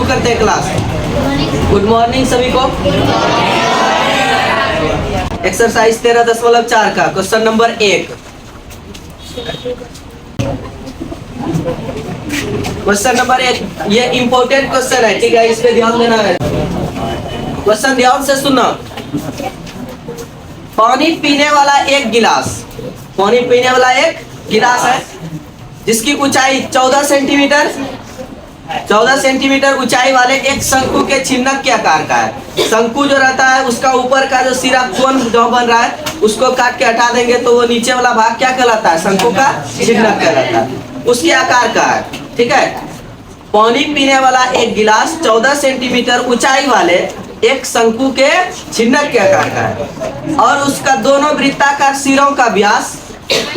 करते हैं class. Good morning सभी को। एक्सरसाइज 13.4 का क्वेश्चन नंबर 1। क्वेश्चन नंबर 1 ये इंपॉर्टेंट क्वेश्चन है, ठीक है, इस पे ध्यान देना है। क्वेश्चन ध्यान से सुनना। पानी पीने वाला एक गिलास, पानी पीने वाला एक गिलास है जिसकी ऊंचाई 14 सेंटीमीटर, 14 सेंटीमीटर ऊंचाई वाले एक शंकु के छिन्नक के आकार का है। शंकु जो रहता है उसका ऊपर का जो सिरा कोन जो बन रहा है उसको काट के हटा देंगे तो वो नीचे वाला भाग क्या कहलाता है? शंकु का छिन्नक कहलाता है, उसके आकार का है, ठीक है। पानी पीने वाला एक गिलास 14 सेंटीमीटर ऊंचाई वाले एक शंकु के छिन्नक के आकार का है और उसका दोनों वृत्ताकार सिरों का व्यास,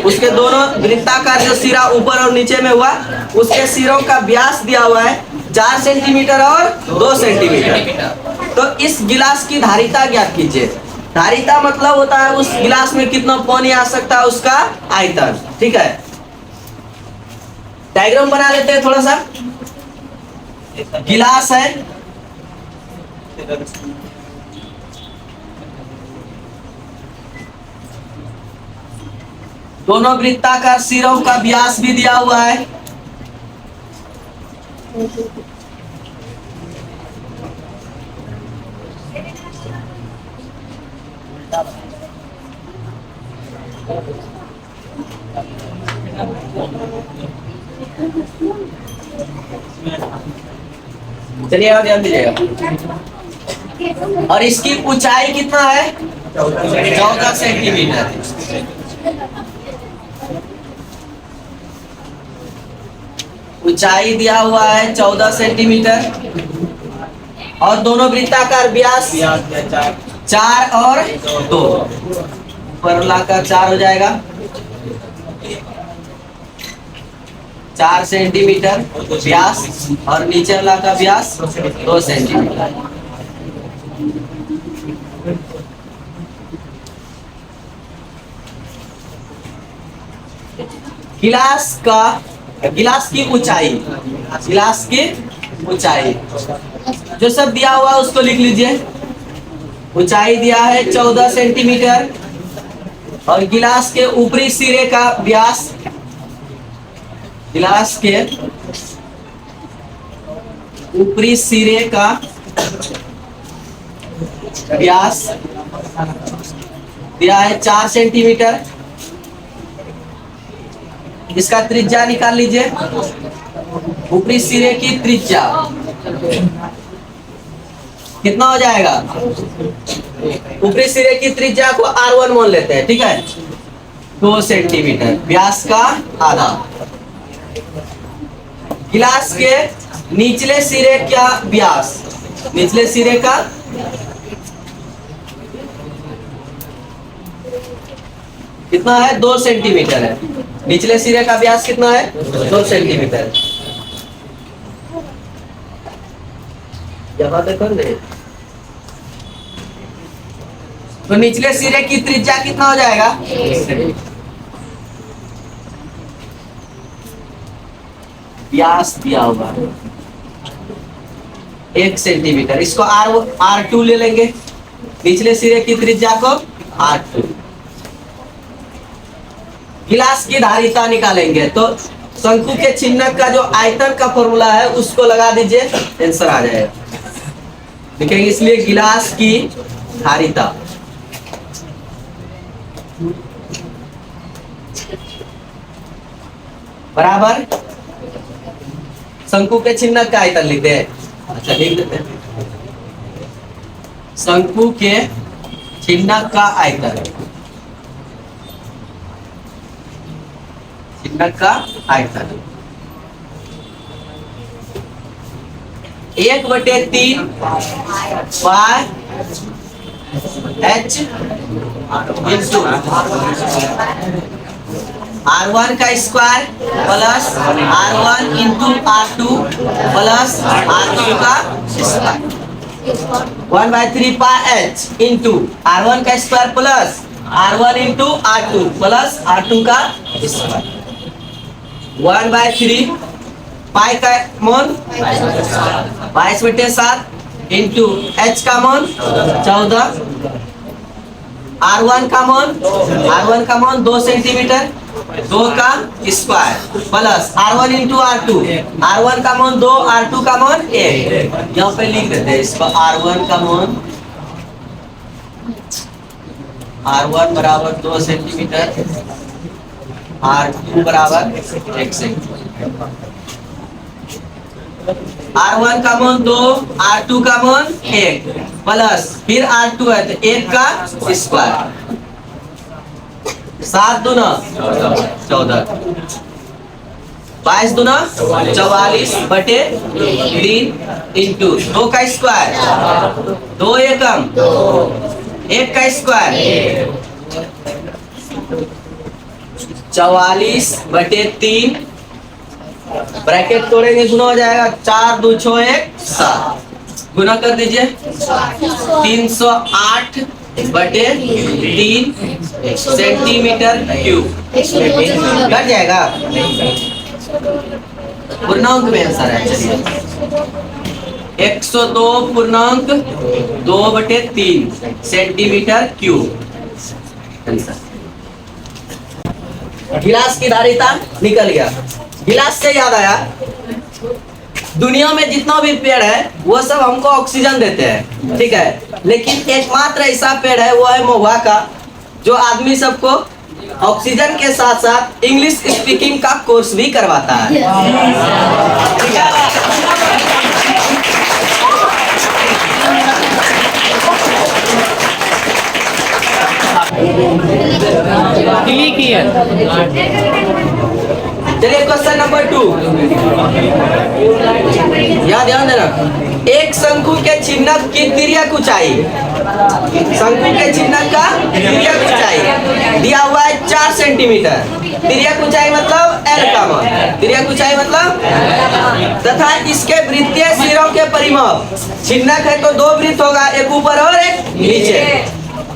उसके दोनों वृत्ताकार जो सिरा ऊपर और नीचे में हुआ उसके सिरों का व्यास दिया हुआ है 4 सेंटीमीटर और 2 सेंटीमीटर। तो इस गिलास की धारिता ज्ञात कीजिए। धारिता मतलब होता है उस गिलास में कितना पानी आ सकता है, उसका आयतन, ठीक है। डायग्राम बना लेते हैं थोड़ा सा। गिलास है, दोनों वृत्ताकार सिरों का व्यास भी दिया हुआ है। चलिए आप ध्यान दीजिएगा। और इसकी ऊंचाई कितना है? 14 सेंटीमीटर। ऊंचाई दिया हुआ है 14 सेंटीमीटर और दोनों वृत्ताकार व्यास 4 और 2, ऊपर वाला का 4 हो जाएगा, 4 सेंटीमीटर व्यास और नीचे वाला का व्यास 2 सेंटीमीटर। गिलास की ऊंचाई, गिलास की ऊंचाई जो सब दिया हुआ उसको लिख लीजिए। ऊंचाई दिया है 14 सेंटीमीटर और गिलास के ऊपरी सिरे का व्यास, गिलास के ऊपरी सिरे का व्यास दिया है 4 सेंटीमीटर। इसका त्रिज्या निकाल लीजिए। ऊपरी सिरे की त्रिज्या कितना हो जाएगा? ऊपरी सिरे की त्रिज्या को R1 मान लेते हैं, ठीक है, 2 सेंटीमीटर, व्यास का आधा। गिलास के निचले सिरे का व्यास, निचले सिरे का कितना है? 2 सेंटीमीटर है। निचले सिरे का व्यास कितना है? 2 सेंटीमीटर। यहाँ देखो नहीं, तो निचले सिरे की त्रिज्या कितना हो जाएगा? व्यास दिया होगा 1 सेंटीमीटर, इसको R2 ले लेंगे, निचले सिरे की त्रिज्या को R2। गिलास की धारिता निकालेंगे तो शंकु के छिन्नक का जो आयतन का फॉर्मूला है उसको लगा दीजिए, आंसर आ जाएगा। लिखेंगे इसलिए गिलास की धारिता बराबर शंकु के छिन्नक का आयतन लिखते हैं। अच्छा लिख देते हैं, शंकु के छिन्नक का आयतन, छिन्नक का आयतन 1/3 पाई H इंटू R1 का square plus R1 into R2 plus R2 का स्क्वायर 1/3 पाई H इंटू R1 का square plus R1 into R2 plus R2 का स्क्वायर 1/3 पाई का मान 22/7 इंटू h का मान 14, R1 का मान 2 सेंटीमीटर, 2 का square plus R1 into R1 का मान 2, R2 का मान 1। यहाँ पे लिख देते हैं इसको R1 का मान, R1 बराबर 2 सेंटीमीटर, R2 बराबर 1 सेंटीमीटर। R1 का मान 2, R2 का मान 1 प्लस फिर R2 है तो 1 का स्क्वायर, 7 दूना 14, 22 दूना 44/3 इंटू 2 का स्क्वायर, 2 एकम 1 का स्क्वायर, 44/3 ब्रैकेट तोड़ेंगे गुना हो जाएगा, 4 2 6 1 7 गुना कर दीजिए, 308/3 सेंटीमीटर क्यूब कट जाएगा। पूर्णांक में आंसर है, चलिए 102.2/3 सेंटीमीटर क्यूब आंसर। गिलास की धारिता निकल गया। गिलास से याद आया, दुनिया में जितना भी पेड़ है वो सब हमको ऑक्सीजन देते हैं, ठीक है, लेकिन एकमात्र ऐसा पेड़ है वो है महुआ का, जो आदमी सबको ऑक्सीजन के साथ साथ इंग्लिश स्पीकिंग का कोर्स भी करवाता है, ठीक है। चलिए क्वेश्चन नंबर 2, यहाँ ध्यान देना। एक शंकु के चिन्हक की तिर्यक ऊंचाई, शंकु के चिन्हक का तिर्यक ऊंचाई दिया हुआ है 4 सेंटीमीटर। तिर्यक ऊंचाई मतलब L का मान, तिर्यक ऊंचाई मतलब, तथा इसके वृत्तीय सिरों के परिमाप, चिन्हक है तो 2 वृत्त होगा, एक ऊपर और एक नीचे।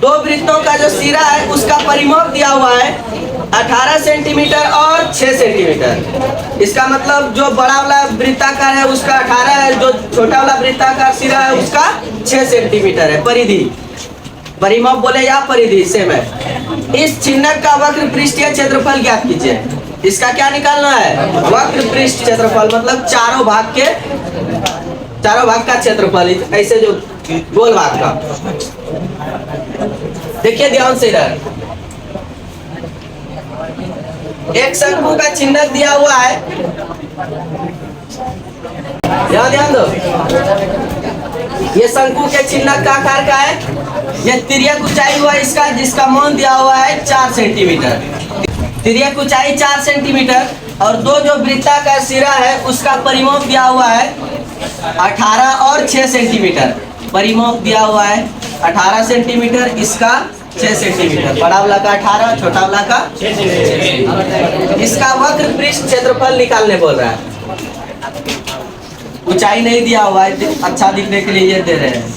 2 वृत्तों का जो सिरा है उसका परिमाप दिया हुआ है 18 सेंटीमीटर और 6 सेंटीमीटर। इसका मतलब जो बड़ा वाला वृत्ताकार है उसका 18 है, जो छोटा वाला वृत्ताकार सिरा है उसका 6 सेंटीमीटर है। परिधि, परिमाप बोले या परिधि सेम है। इस चिन्हक का वक्र पृष्ठीय क्षेत्रफल ज्ञात कीजिए। इसका क्या निकालना है? वक्र पृष्ठ क्षेत्रफल मतलब चारों भाग का क्षेत्रफल, ऐसे जो गोल भाग का। देखिए ध्यान से इधर एक शंकु का चिन्ह दिया हुआ है, ध्यान दो। ये शंकु के चिन्ह का आकार का है, ये तिर्यक ऊंचाई हुआ इसका, जिसका मान दिया हुआ है 4 सेंटीमीटर। तिर्यक ऊंचाई 4 सेंटीमीटर और 2 जो वृत्ताकार सिरा है उसका परिमाप दिया हुआ है 18 और 6 सेंटीमीटर। परिमाप दिया हुआ है 18 सेंटीमीटर, इसका 6 सेंटीमीटर। बड़ा वाला का 18, छोटा वाला का 6 सेंटीमीटर। इसका वक्र पृष्ठ क्षेत्रफल निकालने बोल रहा है। ऊंचाई नहीं दिया हुआ है, अच्छा दिखने के लिए ये दे रहे हैं।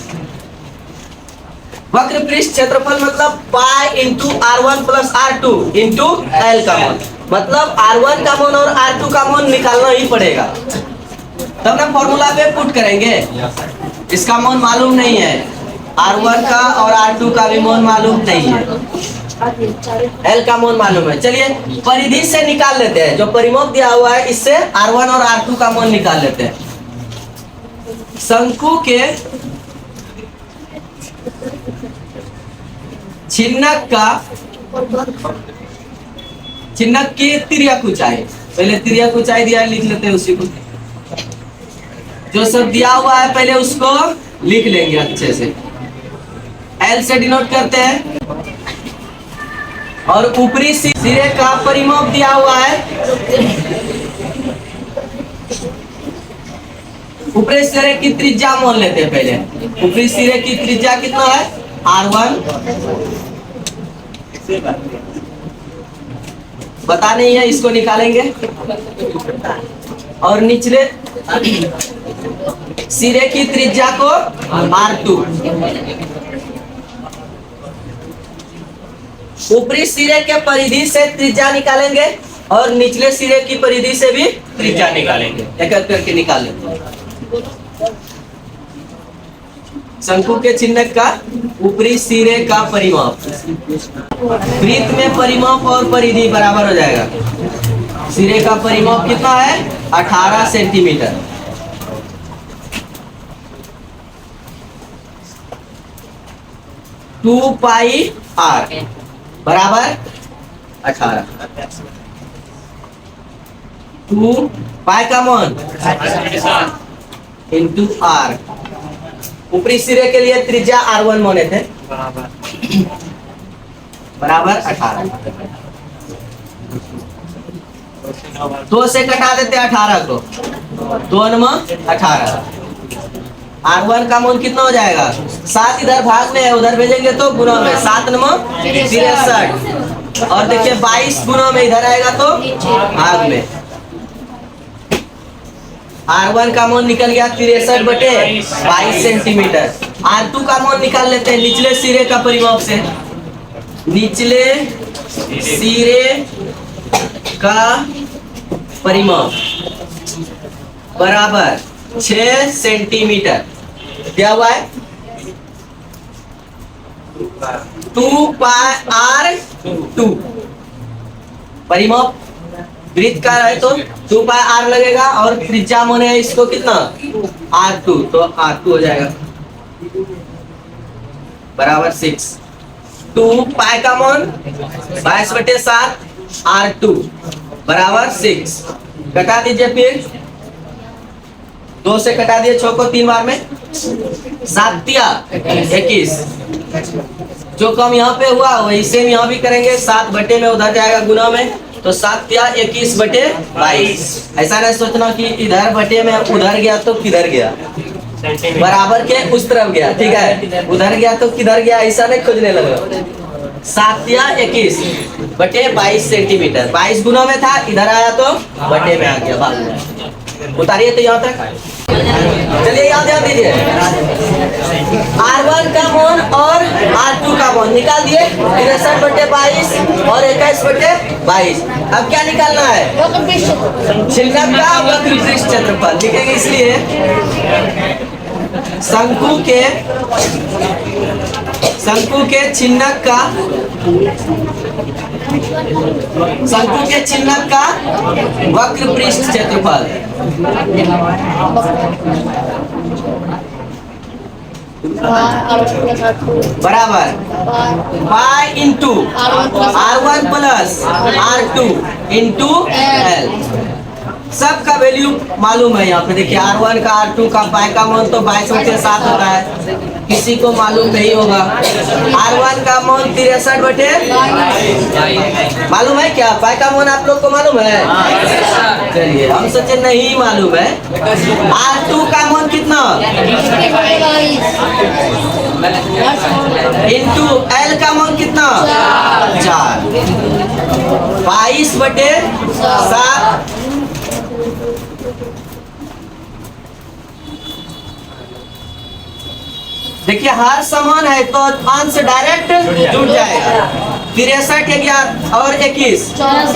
वक्र पृष्ठ क्षेत्रफल मतलब pi into R1 plus R2 into L का मान, मतलब R1 का मान और R2 का मान निकालना ही पड़ेगा, तब ना फॉर्मूला पे पुट करेंगे। इसका मान मालूम नहीं है, R1 का और R2 का भी मान मालूम नहीं है, L का मान मालूम है। चलिए परिधि से निकाल लेते हैं, जो परिमाप दिया हुआ है इससे R1 और R2 का मान निकाल लेते हैं। शंकु के चिन्हक की तिर्यक ऊंचाई, पहले तिर्यक ऊंचाई दिया है लिख लेते हैं उसी को। जो सब दिया हुआ है पहले उसको लिख लेंगे अच्छे से। L से डिनोट करते हैं और ऊपरी सिरे का परिमाप दिया हुआ है, ऊपरी सिरे की त्रिज्या मान लेते हैं पहले। ऊपरी सिरे की त्रिज्या कितना है? R1 पता नहीं है, इसको निकालेंगे। और निचले सिरे की त्रिज्या को R2, ऊपरी सिरे के परिधि से त्रिज्या निकालेंगे और निचले सिरे की परिधि से भी त्रिज्या निकालेंगे, एक एक करके निकालेंगे। शंकु के चिन्ह का ऊपरी सिरे का परिमाप, वृत्त में परिमाप और परिधि बराबर हो जाएगा। सिरे का परिमाप कितना है? 18 सेंटीमीटर। टू पाई आर बराबर 18। 2 पाई का मान इंटू आर। ऊपरी सिरे के लिए त्रिज्या R1 माने थे, बराबर 18। 2 से कटा देते 18 को, 2 में 18। R1 का मान कितना हो जाएगा? 7 इधर भाग में है, उधर भेजेंगे तो गुना में, 7 में 63। और देखिए 22 गुना में इधर आएगा तो भाग में। R1 का मान निकल गया 63/22 सेंटीमीटर। R2 का मान निकाल लेते हैं निचले सिरे का परिमाप से। निचले सिरे का परिमाप बराबर 6 सेंटीमीटर। क्या हुआ है? 2 पाई R2। परिमाप वृत्त का है तो 2 पाई R लगेगा, और त्रिज्या मान है इसको कितना? R2, तो R2 हो जाएगा बराबर 6। 2 पाई का मान 22/7 R2 बराबर 6। कटा दीजिए, फिर 2 से कटा दिए 6 को 3 बार में, 7 तिया 21। जो कम यहाँ पे हुआ वही सेम यहाँ भी करेंगे। 7 बटे में उधर जाएगा गुना में, तो 7 तिया 21/22। ऐसा नहीं सोचना कि इधर बटे में उधर गया तो किधर गया, बराबर के उस तरफ गया, ठीक है? उधर गया तो किधर गया, ऐसा नहीं खोजने लगा। 7 तिया 21/22 सेंटीमीटर। 22 गुना में था, इधर आया तो बटे में आ गया, भाग। उतारिए तो यहाँ तक। चलिए याद ध्यान दीजिए, R1 का मान और R2 का मान निकाल दिए, 63/22 और 21/22। अब क्या निकालना है? छिलक का वक्र पृष्ठ क्षेत्रफल लिखेंगे, इसलिए शंकु के चिन्हक का वक्र पृष्ठ क्षेत्रफल बराबर pi into R1 plus R2 into L। सबका वैल्यू मालूम है यहाँ पे। देखिए R1 का R2 का पाई का मान तो 22/7 होता है, किसी को मालूम नहीं होगा। R1 का मान 63/22 मालूम है क्या? पाई का मान आप लोग को मालूम है? चलिए, हम सोचे नहीं मालूम है। R2 का मान कितना? इंटू L का मान कितना? 4। 22/7। देखिए हर समान है तो अंश डायरेक्ट जुड़ जाएगा। 63 और 21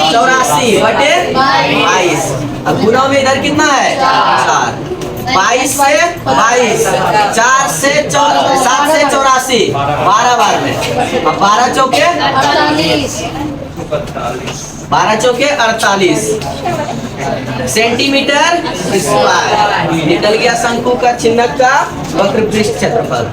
84/22। अब गुना में इधर कितना है? 4। 22 से 22, 4 से 7 से 84, 12 बार में। अब 12 चौके 48 सेंटीमीटर स्क्वायर निकल गया शंकु का चिन्ह का वक्र पृष्ठ क्षेत्रफल।